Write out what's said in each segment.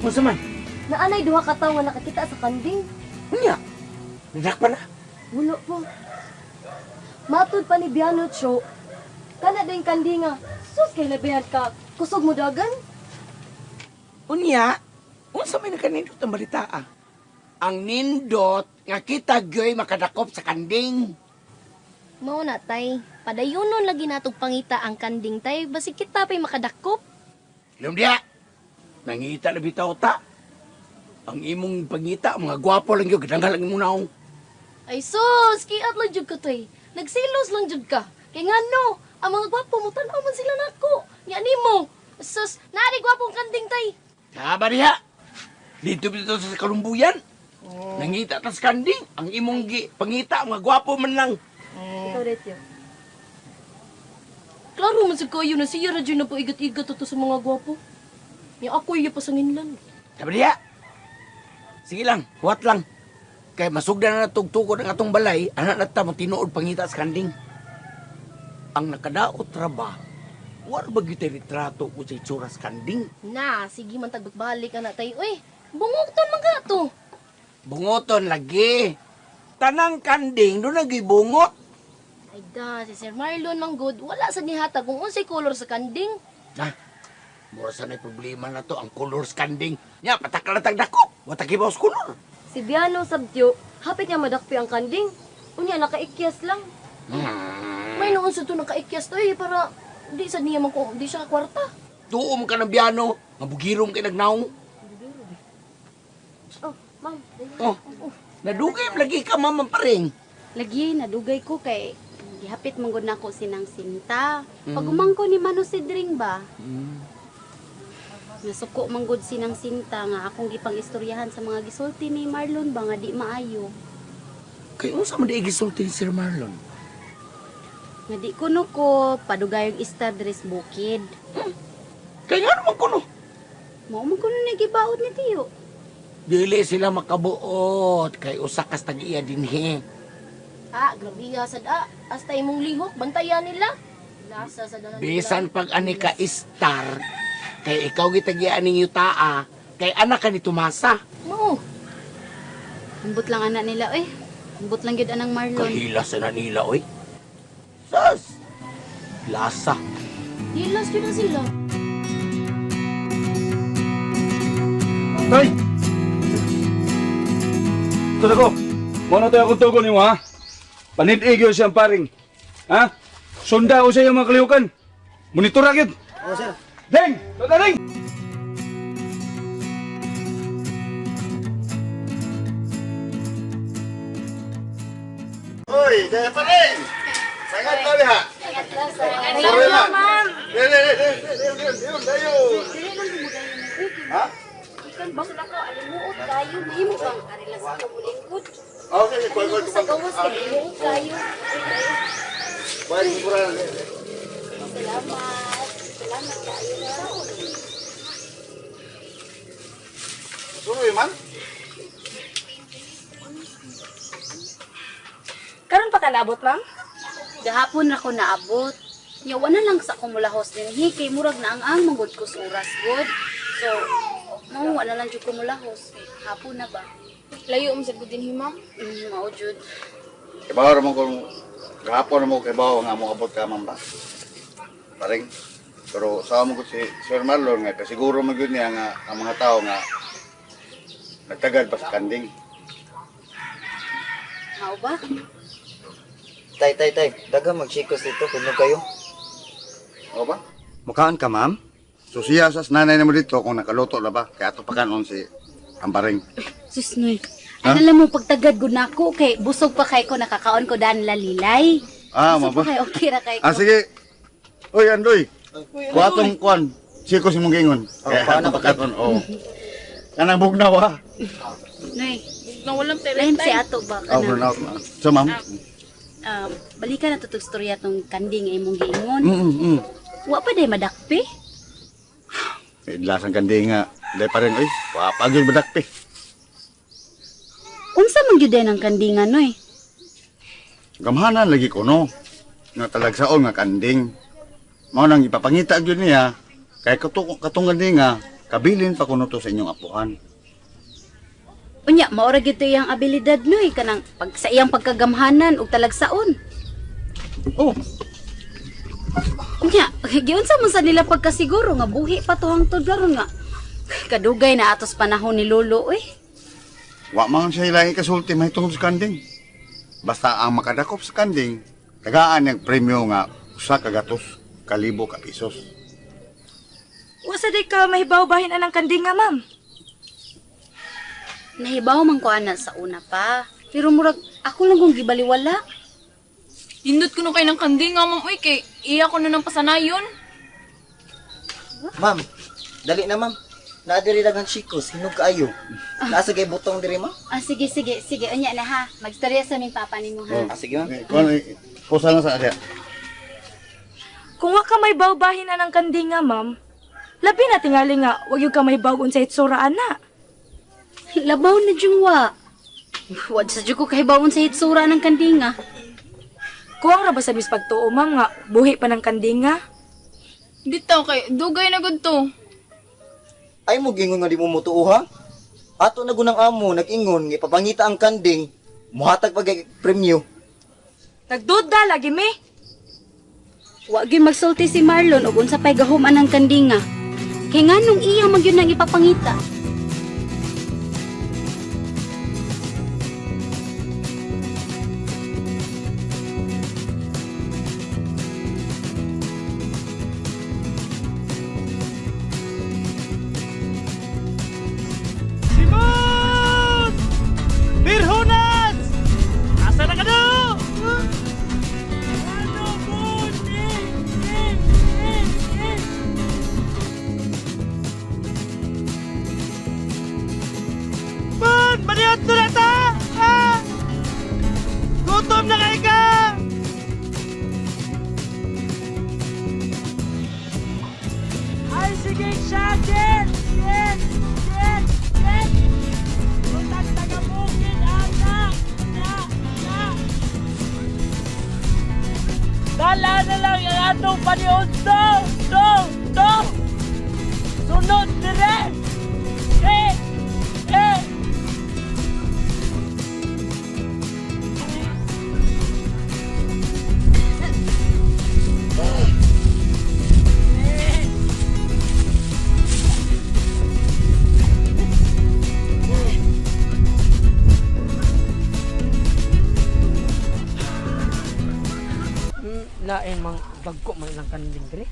Unsa man? Naanay duha ka tawo nga nakakita sa kanding. Unya. Nadakpan na. Wala po. Matud pa ni Biano Cho. Kana din kandinga. Sus kay labihan ka. Kusog mo dagan. Unya. Unsa may nakanindot ang balita ah? Ang nindot nga kita gyoy makadakop sa kanding. Mao na tay, padayunon lagi natog pangita ang kanding tay, basi kita pa'y makadakop. Ilom diya. Nangita na bitaw ta. Ang imong pangita, mga gwapo lang yun. Gadanggal lang mo naong. Ay sus, kiat lang jud ka tay. Nagsilos lang jud ka. Kay ngano, ang mga gwapo mo tan-aw man sila nako. Nya nimo. Sus, naari gwapong kanding tay. Tama diya. Dito sa kalumbuyan. Nangita tas kanding. Ang imong pangita, mga gwapo man lang. Ikaw Retyo. Klaro man sa kayo na siya radyo na po igat-igat ito sa mga gwapo. Nya ako iya pasanginlan. Tama diya. Sige lang, huwat lang. Kay masugdan na tugtukod ang atong balay, anak na ta mo tinuod pangita sa kanding. Ang nakadaot raba, war ba kita retrato ko sa itsura sa kanding? Na, sige man tagbalik na tay. Uy, bungokton man ka to. Bungoton lagi. Tanang kanding, doon nagibungot. Ay da, si Sir Marlon manggod, wala sa nihatag kung unsay color sa kanding. Ha? Mura sa may problema na to, ang color sa kanding. Nya, patakalatag dako. Watakibaw sa color. Si Biano Sabtyo, hapit niya madakpi ang kanding. Unya nakaikyas lang. May noon sa to nakaikyas to para di sa niya man ko, di siya kwarta. Tuom ka ng biyano. Mabugirong kay nagnaong. Oh, ma'am. Oh, nadugay lagi ka mamang paring. Lagi, nadugay ko kay gihapit manggod nako sinang Sinta. Pag umangko ni Mano si Dring ba? Nasuko manggod sinang Sinta nga akong gipang istoryahan sa mga gisulti ni Marlon ba nga di maayo. Kay unsa man di gisulti ni Sir Marlon? Nga di kuno ko padugayog istadres bukid. Kay nga naman kuno. Mao man kuno nagibaod ni Tiyo. Dili sila makabuot kay usa kas tag-iya dinhi. Ah, grabe ya sad hasta imong lihok bantayan nila. Lasa sa dalan. Bisan pag ani ka star, kay ikaw gitagian ning yutaa, kay anak ka ni Tumasa. Mo. Ambot lang anak nila Ambot lang gyud anang Marlon. Kahila sa nanila oy. Sus. Lasa. Dilas yun na sila. Tay! Ito na ko. Muna tayo akong tugon niyo, ha? Panid-igyo siyang paring. Ha? Sunda ko sa iyo mga kalihukan. Monitor agad. Oo, sir. Deng! Tata, Deng! Hoy, kaya pa rin! Sangat ka liha! Sorry lang! Ma'am! Dayo! Ha? Ikan bang nako alimuot kayo himo bang arila sa kumulingkod. Okay, kuha ko Sa gawas kay alimuot kayo. Kuha ko kurang. Salamat. Salamat kayo na. Sunoy man? Karon pa ka naabot, ma'am? Gahapon na ko naabot. Yawa na lang sa kumulahos din. Kay murag na ang manggod ko sa oras, good. So, mauwa na lang jud kumulahos. Hapon na ba? Layo mo sa gudin hima. Mao jud. Kibaw naman kung gahapon mo kibaw nga mo abot ka man ba? Paring. Pero sa mo ko si Sir Marlon nga kasiguro man gyud niya nga ang mga tao nga nagtagad pa sa kanding. Mao ba? Tay, daga magsikos dito, kunog kayo. O ba? Mukaan ka, ma'am? So siya sa nanay na mo dito kung nakaluto na ba? Kaya ito pa kanon si Amparing. Sus noy. Ano lang mo pagtagad gud nako kay busog pa kay ko nakakaon ko daan lalilay. Ah, Busog mo pa ba? kay okay ra kay ko. Ah, sige. Uy, Andoy. Kuatong kuan. Siko si mong gingon. Kaya paano ito pa kanon. Oo. Kanang bugnaw ha. Noy. Nang walang Lain si ato ba Oh, burn kana? out na. So, ma'am. Balikan na tutug storya tong kanding ay imong giingon. Wa pa day madakpi. Idlasang kandi nga. Dahil pa rin, uy. Wapagod badakpi. Unsa man gyud ang kandingan noy? Gamhanan lagi ko, no? Nga talagsaon nga kanding. Mao nang ipapangita gyud niya. Kay katong kandi nga. kabilin pa kuno to sa inyong apuhan. Unya, maura gito iyang abilidad no kanang pag sa iyang pagkagamhanan ug talagsaon. Oh, Unya, giunsa mo sa nila pagkasiguro nga buhi pa to hangtod karon nga. Kadugay na atos panahon ni Lolo wa man siya ilahi kasulti mahitungod sa kanding. Basta ang makadakop sa kanding, tagaan niyang premyo nga usa ka gatos kalibo ka pisos. Wasa di ka mahibaw-bahin anang kanding nga, ma'am. Nahibaw man ko ana sa una pa. Pero murag ako lang kung gibaliwala. Indot ko no kay ng kanding nga, ma'am. Uy, kay iya ko na ng pasanayon. Ma'am, dali na ma'am. Naadiri daghang chikos, hinog kaayo. Nasa kay butong diri ma'am. Sige. Unya na ha. Magstorya sa aming papa nimo ha. Sige ma'am. Kusa lang sa adya. Kung wa ka mahibaw-bahin anang kanding nga, ma'am, labi na tingali nga, wag yung ka mahibaw sa itsura, ana. Labaw na jungwa. Wad sa jud ko kahibawon sa hitsura ng kandinga. Kuwang ra ba sa bis pagtuo, ma'am, nga buhi pa ng kanding nga? Bitaw kay dugay na gud to. Ay mo gingon nga di mo mutuo ha? Ato na gunang amo, nag-ingon, nga ipapangita ang kanding, muhatag pag premyo. Nagduda lagi mi. Wa gyud magsulti si Marlon ug unsa pay gahuman ng kandinga. Kay nganong iya man gyud nang ipapangita. Simon! Birhunas! Asa na ka na? Ano mo? Man! Maniyot na ta! Ah! Gutom na kayo ka! Ay, sige siya! Jen! Jen! Jen! Jen! Utang taga-bukid, anak! Dala na lang yung atong paniod to! Sunod dire! Eh! Lain mang bagko man lang kanding dre.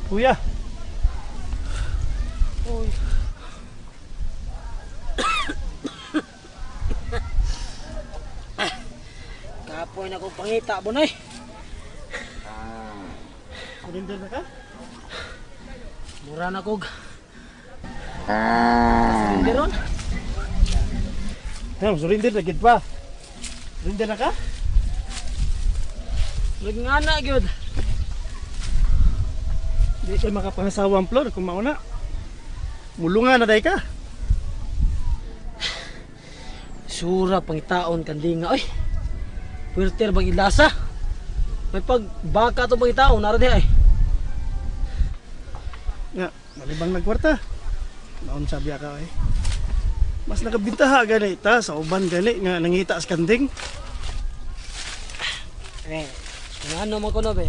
Kuya! Kapoy na kong pangita bonoy. Surrender na ka? Mura na kog. Surrender ron. Surrender na gid pa. Surrender na ka? Nagngana gyud. Di kayo makapangasawa ang flor kung mauna. Mulungan na day ka. Sura pangitaon kandinga oy. Puerter bang ilasa? May pagbaka to pangitaon nara di ay. Nga, malibang nagkwarta. Naon sabi ka eh. Mas nakabintaha gani ta sa uban gani nga nangita sa kanding. Ano man ko no be?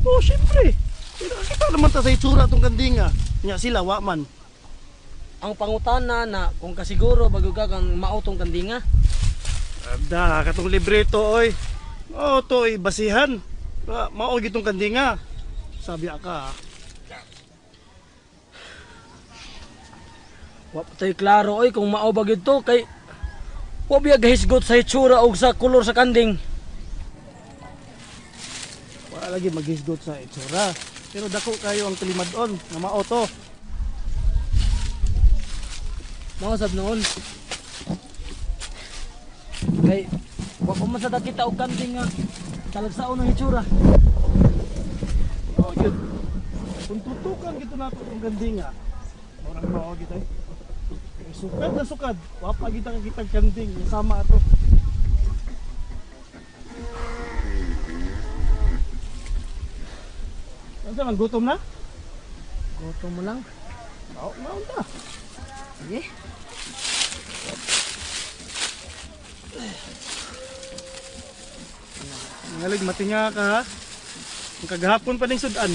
Oh, syempre. Pero kita naman ta sa itsura tong kanding nga. Nya sila wa man. Ang pangutana na kung kasiguro bago ka kang mautong kandinga. Da katong libreto oy. Oh, to basihan. Mao gitong kandinga. Sabi ka. Wa pa tayo klaro oy kung mao ba gyud to kay wa biya gahisgot sa itsura og sa kulor sa kanding. Wala lagi maghisgot sa itsura. Pero dako kayo ang tulimadon nga mao to. Mao sab noon. Kay wa pa man sa kita og kanding nga talagsaon ang itsura. Oh, yun. Kung tutukan gito nato ang gandinga, mura Mao kita eh. Sukad na sukad. Wapa kita kitag kanding sama ato. Ano man gutom na? Gutom mo lang. Maon ta. Sige. Ngalig matinga ka ha. Ang kagahapon pa ning sudan.